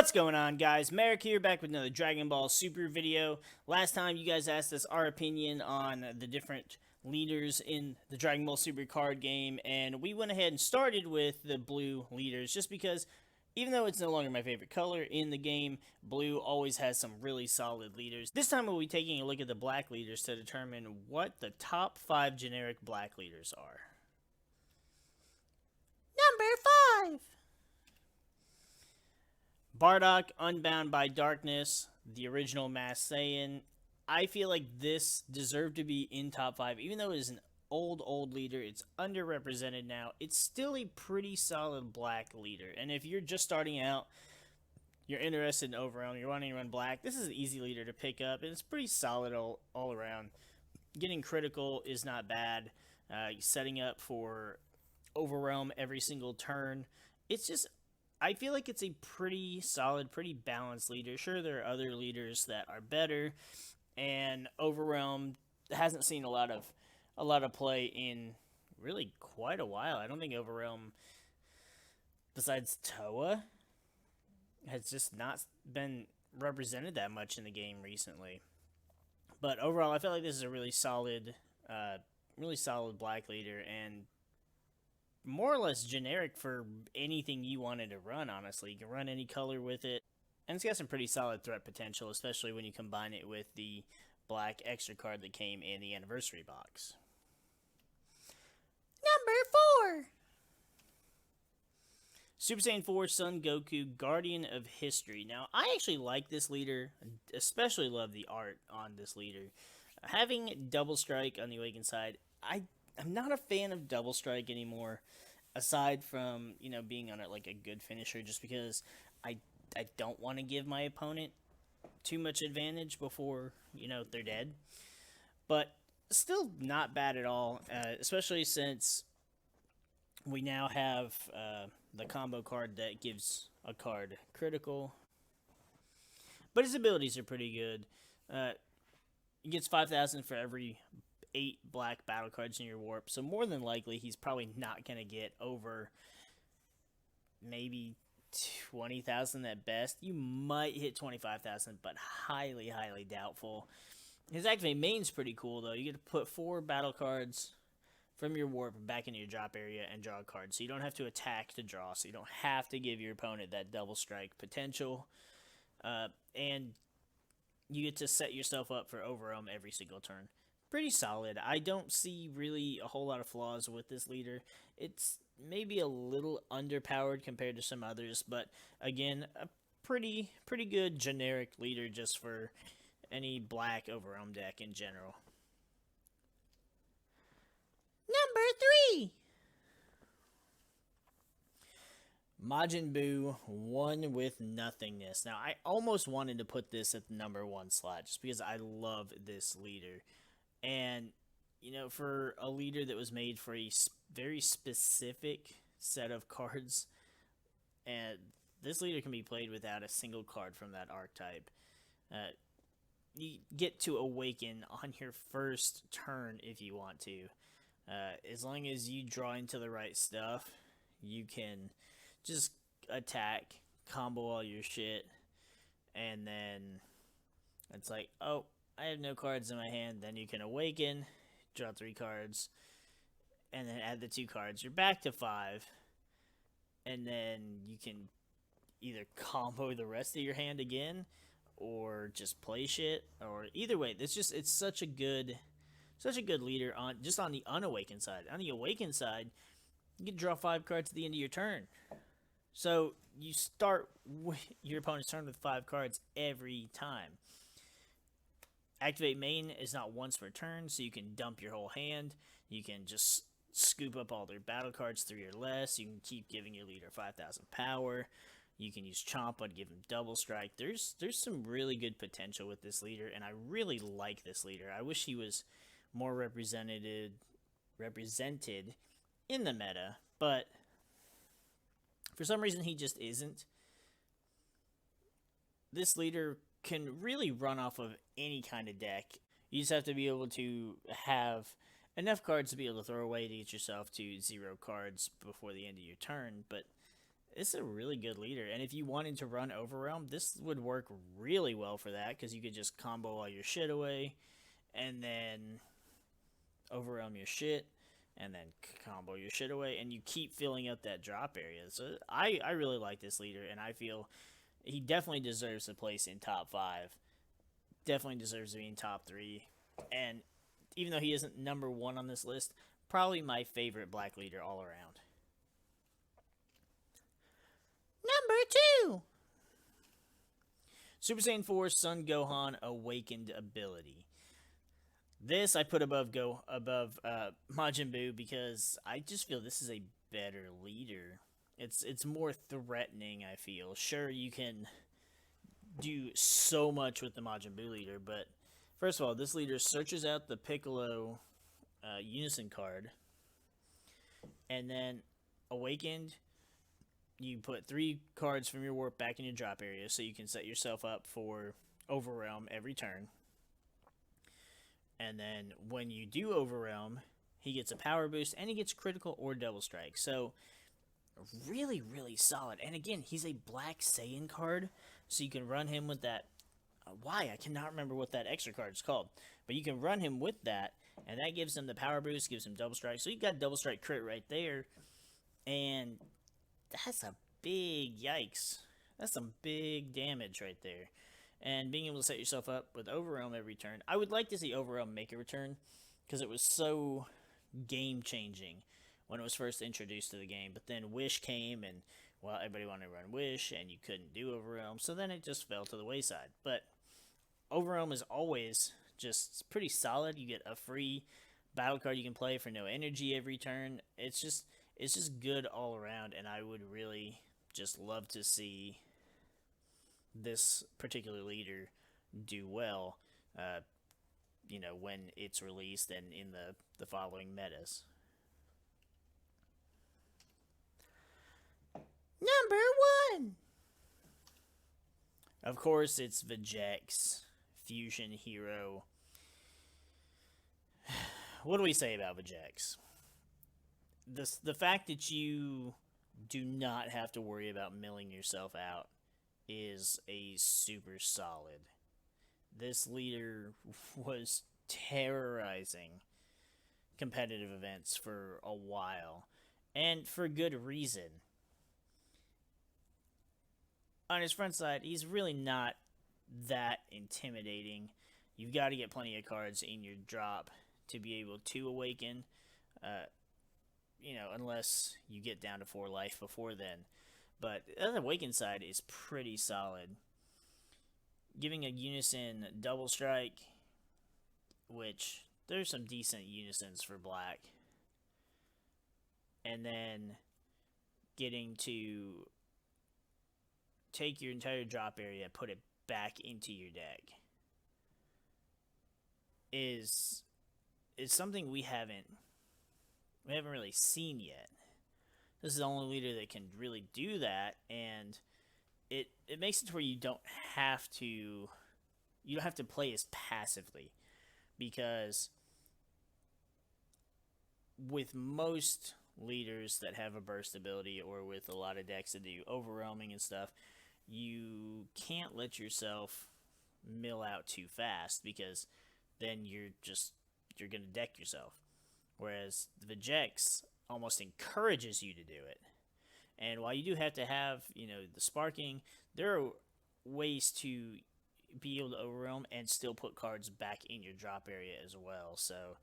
What's going on, guys? MariK here, back with another Dragon Ball Super video. Last time you guys asked us our opinion on the different leaders in the Dragon Ball Super card game, and we went ahead and started with the blue leaders, just because even though it's no longer my favorite color in the game, blue always has some really solid leaders. This time we'll be taking a look at the black leaders to determine what the top 5 generic black leaders are. Number 5! Bardock, Unbound by Darkness, the original Master Saiyan. I feel like this deserved to be in top 5, even though it is an old leader. It's underrepresented now. It's still a pretty solid black leader, and if you're just starting out, you're interested in Overwhelm, you're wanting to run black, this is an easy leader to pick up, and it's pretty solid all around. Getting critical is not bad. Setting up for Overwhelm every single turn. It's just, I feel like it's a pretty solid, pretty balanced leader. Sure, there are other leaders that are better, and Overwhelm hasn't seen a lot of play in really quite a while. I don't think Overwhelm, besides Toei, has just not been represented that much in the game recently. But overall, I feel like this is a really solid black leader, and more or less generic for anything you wanted to run, honestly. You can run any color with it, and it's got some pretty solid threat potential, especially when you combine it with the black extra card that came in the anniversary box. Number 4! Super Saiyan 4 Son Goku, Guardian of History. Now, I actually like this leader, especially love the art on this leader. Having Double Strike on the Awakened side, I'm not a fan of Double Strike anymore, aside from, being on it like a good finisher, just because I don't want to give my opponent too much advantage before, they're dead. But still not bad at all, especially since we now have the combo card that gives a card critical. But his abilities are pretty good. He gets 5,000 for every 8 black battle cards in your warp, so more than likely he's probably not going to get over maybe 20,000 at best. You might hit 25,000, but highly doubtful. His activate main's pretty cool, though. You get to put 4 battle cards from your warp back into your drop area and draw a card, so you don't have to attack to draw, so you don't have to give your opponent that double strike potential. And you get to set yourself up for Overwhelm every single turn. Pretty solid. I don't see really a whole lot of flaws with this leader. It's maybe a little underpowered compared to some others, but again, a pretty good generic leader just for any black Overwhelm deck in general. Number 3! Majin Buu, One with Nothingness. Now, I almost wanted to put this at the number 1 slot just because I love this leader. And, for a leader that was made for a very specific set of cards, and this leader can be played without a single card from that archetype. You get to awaken on your first turn if you want to. As long as you draw into the right stuff, you can just attack, combo all your shit, and then it's like, oh, I have no cards in my hand. Then you can awaken, draw 3 cards, and then add the 2 cards. You're back to 5, and then you can either combo the rest of your hand again, or just play shit, or either way. It's such a good leader on the unawakened side. On the awakened side, you can draw 5 cards at the end of your turn. So you start your opponent's turn with 5 cards every time. Activate main is not once per turn, so you can dump your whole hand. You can just scoop up all their battle cards 3 or less. You can keep giving your leader 5,000 power. You can use Champa to give him double strike. There's some really good potential with this leader, and I really like this leader. I wish he was more represented in the meta, but for some reason he just isn't. This leader can really run off of any kind of deck. You just have to be able to have enough cards to be able to throw away to get yourself to 0 cards before the end of your turn, but It's a really good leader, and if you wanted to run Overwhelm, this would work really well for that because you could just combo all your shit away, and then overwhelm your shit, and then combo your shit away, and you keep filling up that drop area. So I really like this leader, and I feel he definitely deserves a place in top 5. Definitely deserves to be in top 3, and even though he isn't number 1 on this list, probably my favorite black leader all around. Number 2, Super Saiyan 4 Son Gohan Awakened Ability. This I put above Majin Buu because I just feel this is a better leader. It's more threatening. I feel sure you can do so much with the Majin Buu leader, but first of all, this leader searches out the Piccolo Unison card, and then Awakened. You put 3 cards from your warp back in your drop area, so you can set yourself up for Overwhelm every turn. And then when you do Overwhelm, he gets a power boost and he gets critical or double strike. So really, really solid. And again, he's a black Saiyan card, so you can run him with that. I cannot remember what that extra card is called, but you can run him with that, and that gives him the power boost, gives him double strike. So you got double strike crit right there, and that's a big yikes. That's some big damage right there. And being able to set yourself up with Overwhelm every turn. I would like to see Overwhelm make a return because it was so game changing when it was first introduced to the game. But then Wish came and, well, everybody wanted to run Wish and you couldn't do Overwhelm. So then it just fell to the wayside. But Overwhelm is always just pretty solid. You get a free battle card you can play for no energy every turn. It's just good all around, and I would really just love to see this particular leader do well, when it's released and in the following metas. Number 1! Of course, it's Vegeks, Fusion Hero. What do we say about Vegeks? The fact that you do not have to worry about milling yourself out is a super solid. This leader was terrorizing competitive events for a while, and for good reason. On his front side, he's really not that intimidating. You've got to get plenty of cards in your drop to be able to awaken, unless you get down to 4 life before then. But the Awaken side is pretty solid. Giving a Unison double strike, which there's some decent Unisons for black. And then getting to take your entire drop area, put it back into your deck is something we haven't really seen yet. This is the only leader that can really do that, and it makes it to where you don't have to play as passively, because with most leaders that have a burst ability, or with a lot of decks that do overwhelming and stuff, you can't let yourself mill out too fast, because then you're gonna deck yourself. Whereas the Vegeks almost encourages you to do it. And while you do have to have, the sparking, there are ways to be able to overwhelm and still put cards back in your drop area as well. So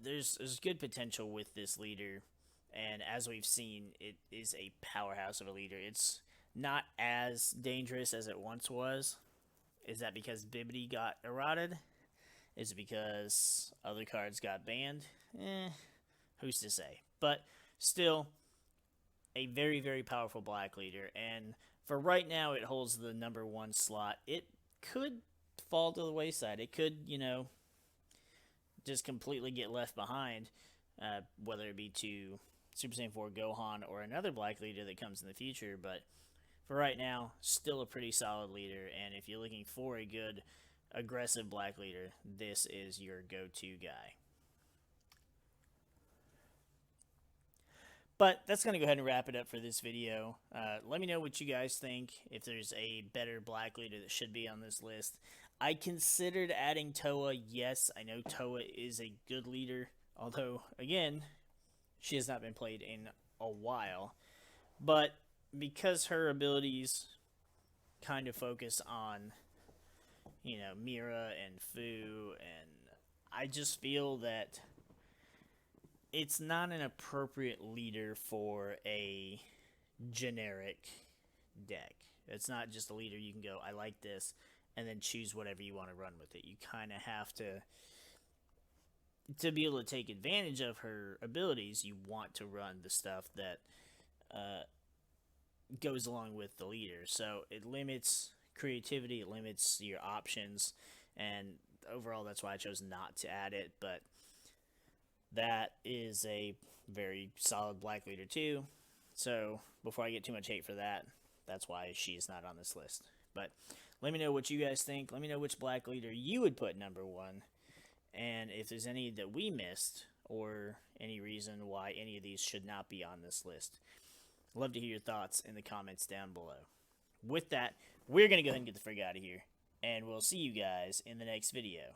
there's good potential with this leader, and as we've seen, it is a powerhouse of a leader. It's not as dangerous as it once was. Is that because Bibbidi got eroded? Is it because other cards got banned? Who's to say? But still, a very, very powerful black leader. And for right now, it holds the number 1 slot. It could fall to the wayside. It could, just completely get left behind, whether it be to Super Saiyan 4 Gohan or another black leader that comes in the future. But for right now, still a pretty solid leader. And if you're looking for a good aggressive black leader, this is your go-to guy. But that's going to go ahead and wrap it up for this video. Let me know what you guys think, if there's a better black leader that should be on this list. I considered adding Toa. Yes, I know Toa is a good leader, although, again, she has not been played in a while. But because her abilities kind of focus on, Mira and Fu, and I just feel that it's not an appropriate leader for a generic deck. It's not just a leader you can go, I like this, and then choose whatever you want to run with it. You kind of have to be able to take advantage of her abilities. You want to run the stuff that goes along with the leader. So it limits creativity, it limits your options, and overall that's why I chose not to add it. But that is a very solid black leader too. So before I get too much hate for that, that's why she's not on this list. But let me know what you guys think. Let me know which black leader you would put number one, and if there's any that we missed or any reason why any of these should not be on this list. Love to hear your thoughts in the comments down below. With that, we're going to go ahead and get the frig out of here, and we'll see you guys in the next video.